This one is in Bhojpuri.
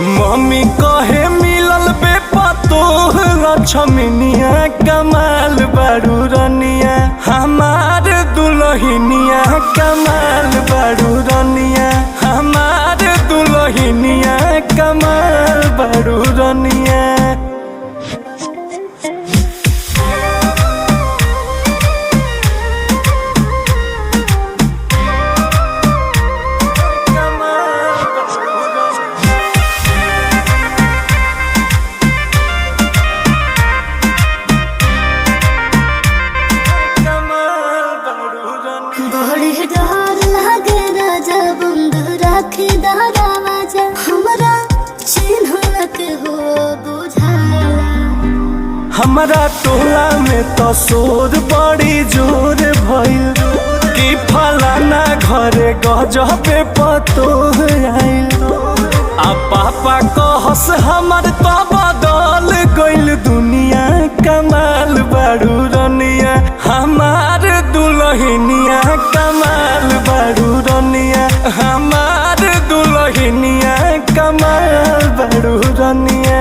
मम्मी कहे मिलल बे पतोह लक्ष्मीनिया कमाल बारू रनिया हमार दुल्हनिया कमाल बारू रनिया हमार दुल्हनिया कमाल बारू रनिया। बड़ी डर लागे राजा बंद राखी दरवाजा हमरा चिन्हक हो बुझाला। हमारा टोला में तो शोर बड़ी जोर भइल कि फलाना घरे गजबे पतोह आइल। आ पापा कहस हमर तो बदल गइल दुनिया कमाल बारू रनिया हमार दुल्हनिया कमाल बारू रनिया हमार दुल्हनिया कमाल बारू रनिया।